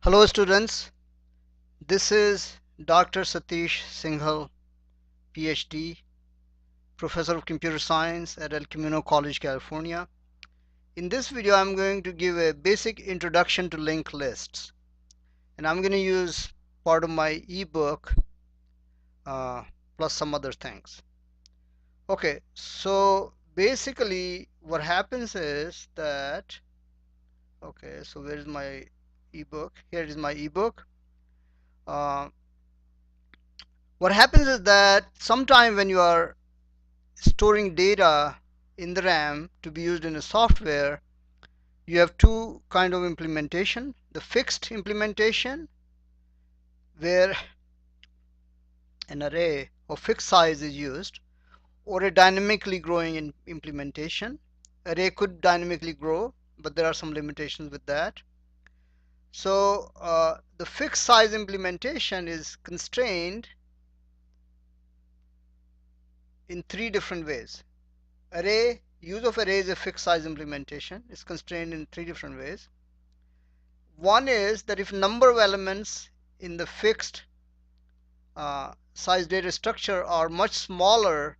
Hello students, this is Dr. Satish Singhal, PhD, Professor of Computer Science at El Camino College, California. In this video, I'm going to give a basic introduction to linked lists, and I'm going to use part of my ebook plus some other things. Okay, so basically what happens is that, so where is my ebook? Here is my ebook. What happens is that sometime when you are storing data in the RAM to be used in a software, you have two kind of implementation: the fixed implementation, where an array of fixed size is used, or a dynamically growing implementation. Array could dynamically grow, but there are some limitations with that. So the fixed size implementation is constrained in three different ways. Use of array is a fixed size implementation. It's constrained in three different ways. One is that if number of elements in the fixed size data structure are much smaller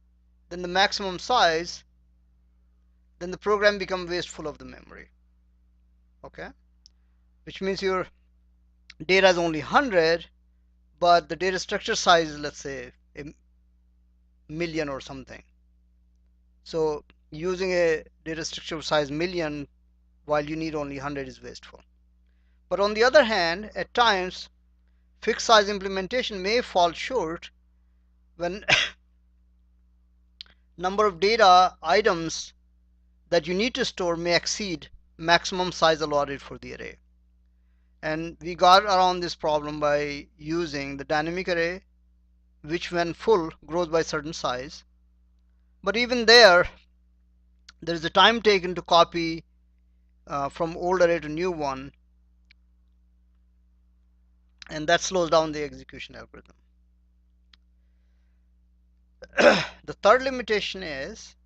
than the maximum size, then the program becomes wasteful of the memory. Okay, which means your data is only 100, but the data structure size is, let's say, a million or something. So using a data structure size million while you need only 100 is wasteful. But on the other hand, at times fixed size implementation may fall short when number of data items that you need to store may exceed maximum size allotted for the array. And we got around this problem by using the dynamic array, which when full grows by a certain size. But even there is a time taken to copy from old array to new one, and that slows down the execution algorithm. The third limitation is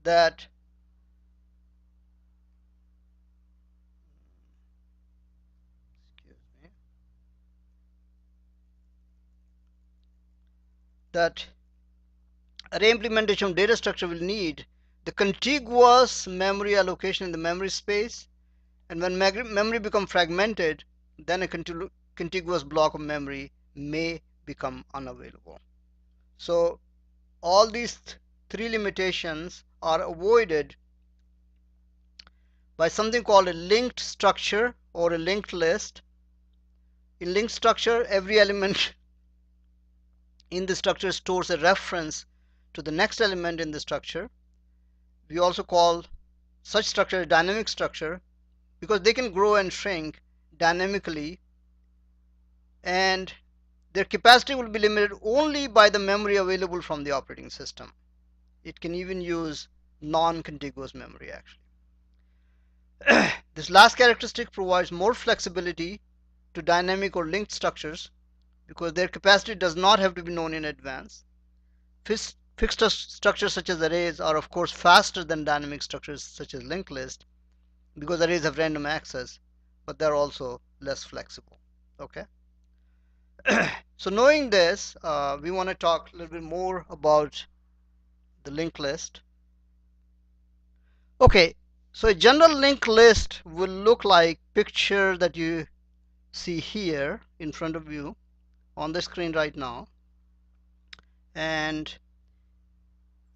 that array implementation of data structure will need the contiguous memory allocation in the memory space, and when memory becomes fragmented, then a contiguous block of memory may become unavailable. So all these three limitations are avoided by something called a linked structure or a linked list. In linked structure, every element in the structure stores a reference to the next element in the structure. We also call such structure a dynamic structure because they can grow and shrink dynamically, and their capacity will be limited only by the memory available from the operating system. It can even use non-contiguous memory actually. This last characteristic provides more flexibility to dynamic or linked structures because their capacity does not have to be known in advance. Fixed structures such as arrays are of course faster than dynamic structures such as linked list because arrays have random access, but they're also less flexible. Okay. So knowing this, we want to talk a little bit more about the linked list. Okay, so a general linked list will look like picture that you see here in front of you on the screen right now. And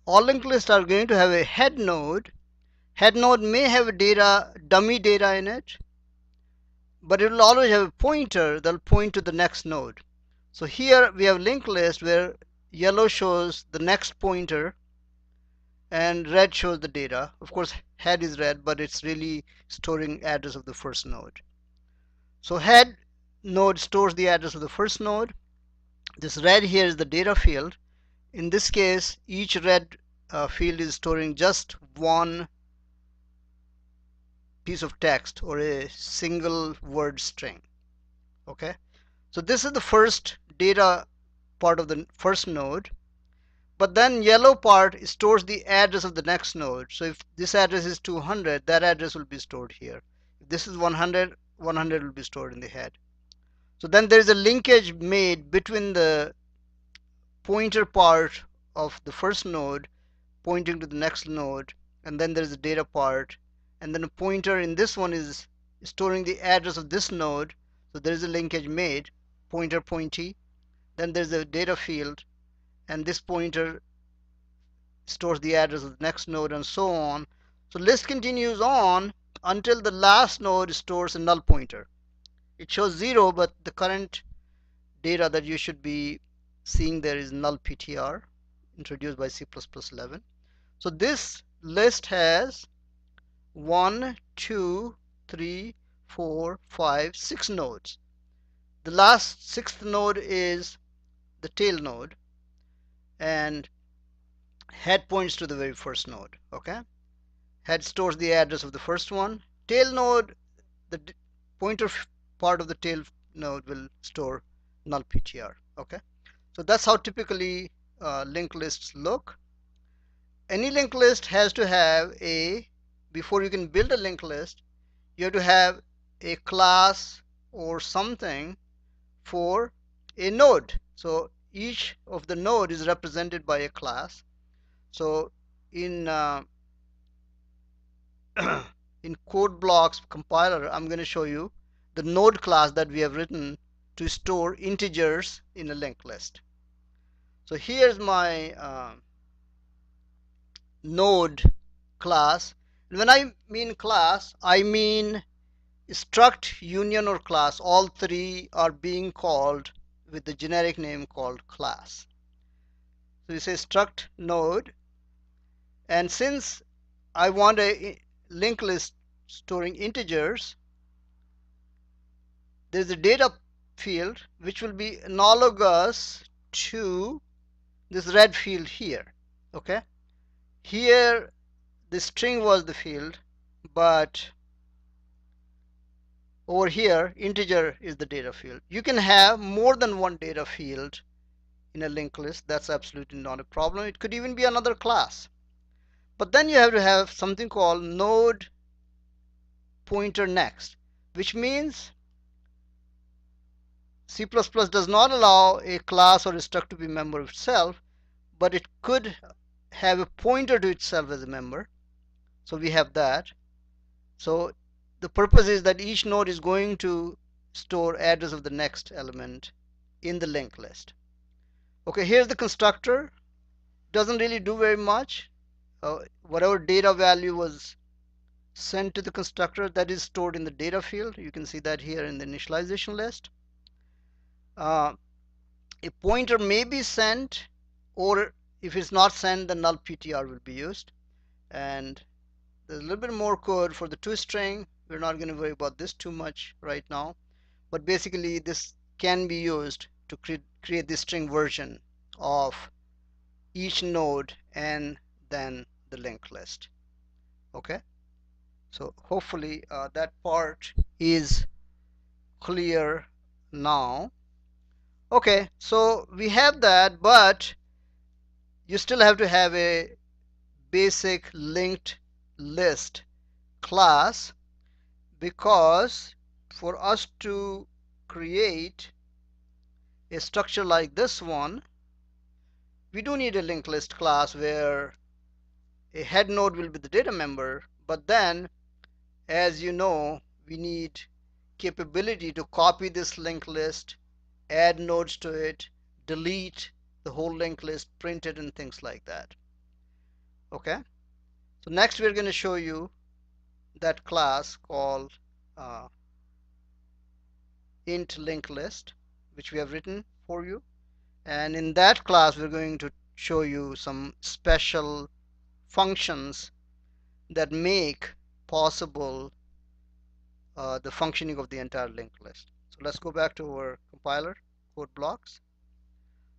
all linked lists are going to have a head node. Head node may have a dummy data in it, but it will always have a pointer that will point to the next node. So here we have linked list where yellow shows the next pointer and red shows the data. Of course, head is red, but it's really storing address of the first node. So head node stores the address of the first node. This red here is the data field. In this case, each red field is storing just one piece of text or a single word string. Okay, so this is the first data part of the first node, but then yellow part stores the address of the next node. So if this address is 200, that address will be stored here. If this is 100, 100 will be stored in the head. So then there is a linkage made between the pointer part of the first node pointing to the next node, and then there is a data part, and then a pointer in this one is storing the address of this node. So there is a linkage made, pointer pointee. Then there's a data field, and this pointer stores the address of the next node, and so on. So list continues on until the last node stores a null pointer. It shows 0, but the current data that you should be seeing there is null PTR, introduced by C++11. So this list has 1, 2, 3, 4, 5, 6 nodes. The last sixth node is the tail node, and head points to the very first node. Okay, head stores the address of the first one. Tail node, the pointer part of the tail node will store null PTR. Okay, so that's how typically linked lists look. Any linked list has to have before you can build a linked list, you have to have a class or something for a node. So each of the node is represented by a class. So in in code blocks compiler, I'm going to show you the node class that we have written to store integers in a linked list. So here's my node class. When I mean class, I mean struct, union, or class. All three are being called with the generic name called class. So you say struct node, and since I want a linked list storing integers, there's a data field which will be analogous to this red field here. Okay, here the string was the field, but over here integer is the data field. You can have more than one data field in a linked list. That's absolutely not a problem. It could even be another class. But then you have to have something called node pointer next, which means C++ does not allow a class or a struct to be a member of itself, but it could have a pointer to itself as a member. So we have that. So the purpose is that each node is going to store address of the next element in the linked list. Okay, here's the constructor. Doesn't really do very much. Whatever data value was sent to the constructor, that is stored in the data field. You can see that here in the initialization list. A pointer may be sent, or if it's not sent, the null PTR will be used. And there's a little bit more code for the toString. We're not going to worry about this too much right now, but basically this can be used to create the string version of each node and then the linked list. Okay, so hopefully that part is clear now. Okay, so we have that, but you still have to have a basic linked list class, because for us to create a structure like this one, we do need a linked list class where a head node will be the data member, but then, as you know, we need capability to copy this linked list, add nodes to it, delete the whole linked list, print it, and things like that. Okay, so next we're going to show you that class called int linked list, which we have written for you, and in that class we're going to show you some special functions that make possible the functioning of the entire linked list. So let's go back to our compiler code blocks.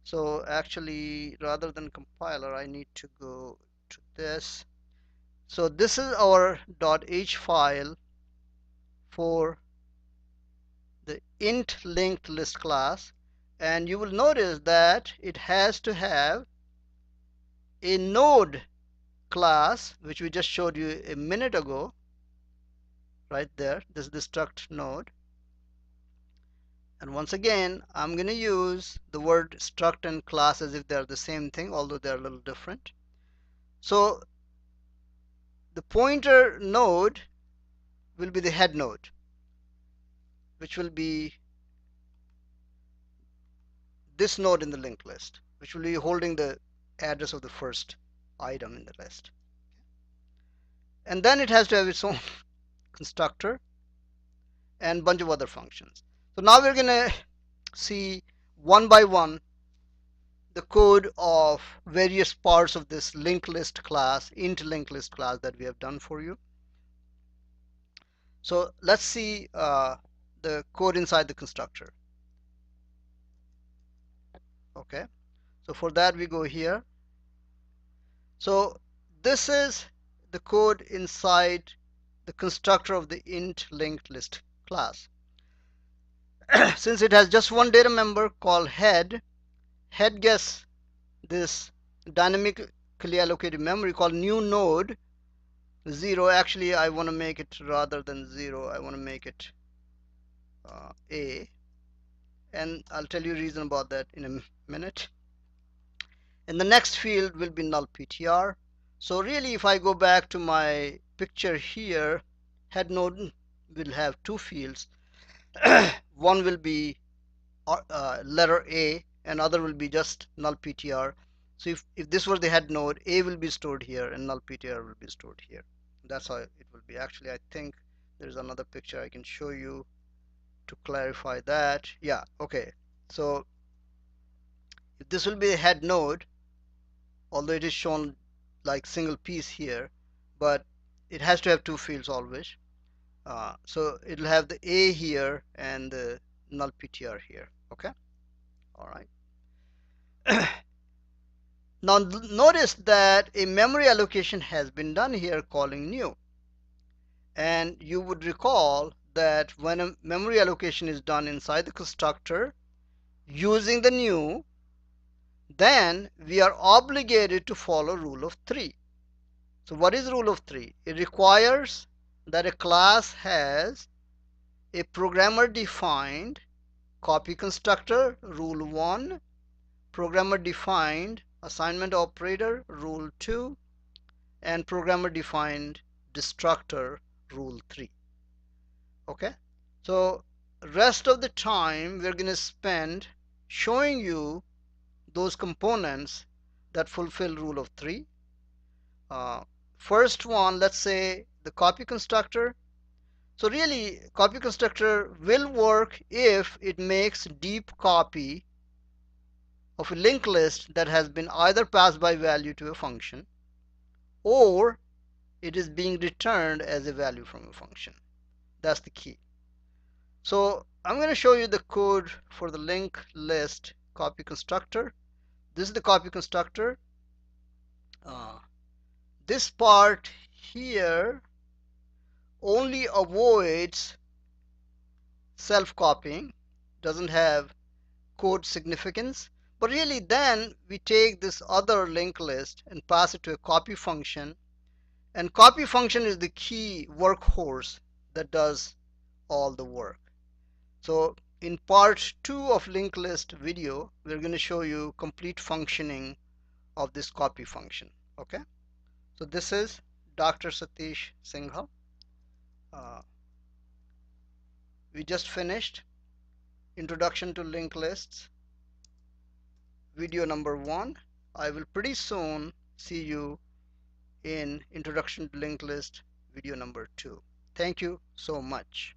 So actually, rather than compiler, I need to go to this. So this is our .h file for the int linked list class, and you will notice that it has to have a node class, which we just showed you a minute ago, right there. This is the struct node, And once again, I'm going to use the word struct and class as if they're the same thing, although they're a little different. So the pointer node will be the head node, which will be this node in the linked list, which will be holding the address of the first item in the list. And then it has to have its own constructor and bunch of other functions. So now we're going to see one by one the code of various parts of this linked list class, int linked list class that we have done for you. So let's see the code inside the constructor. Okay, so for that we go here. So this is the code inside the constructor of the int linked list class. Since it has just one data member called head gets this dynamically allocated memory called new node 0. Actually, I want to make it, rather than 0, I want to make it a, and I'll tell you reason about that in a minute. And the next field will be null PTR. So really, if I go back to my picture here, head node will have two fields. One will be letter A, and other will be just null PTR. So if this were the head node, A will be stored here and null PTR will be stored here. That's how it will be. Actually, I think there's another picture I can show you to clarify that. Yeah, okay. So if this will be the head node, although it is shown like single piece here, but it has to have two fields always. So it'll have the A here and the null PTR here. Okay, all right. Now notice that a memory allocation has been done here calling new, and you would recall that when a memory allocation is done inside the constructor using the new, then we are obligated to follow rule of 3. So what is rule of 3? It requires that a class has a programmer defined copy constructor, rule 1, programmer defined assignment operator, rule 2, and programmer defined destructor, rule 3. Okay, so rest of the time we're going to spend showing you those components that fulfill rule of 3. First one, let's say the copy constructor. So really, copy constructor will work if it makes deep copy of a linked list that has been either passed by value to a function or it is being returned as a value from a function. That's the key. So I'm going to show you the code for the linked list copy constructor. This is the copy constructor. This part here only avoids self-copying, doesn't have code significance, but really then we take this other linked list and pass it to a copy function, and copy function is the key workhorse that does all the work. So in part 2 of linked list video, we're going to show you complete functioning of this copy function. Okay, so this is Dr. Satish Singhal. We just finished Introduction to Linked Lists video number 1. I will pretty soon see you in Introduction to Linked List video number 2. Thank you so much.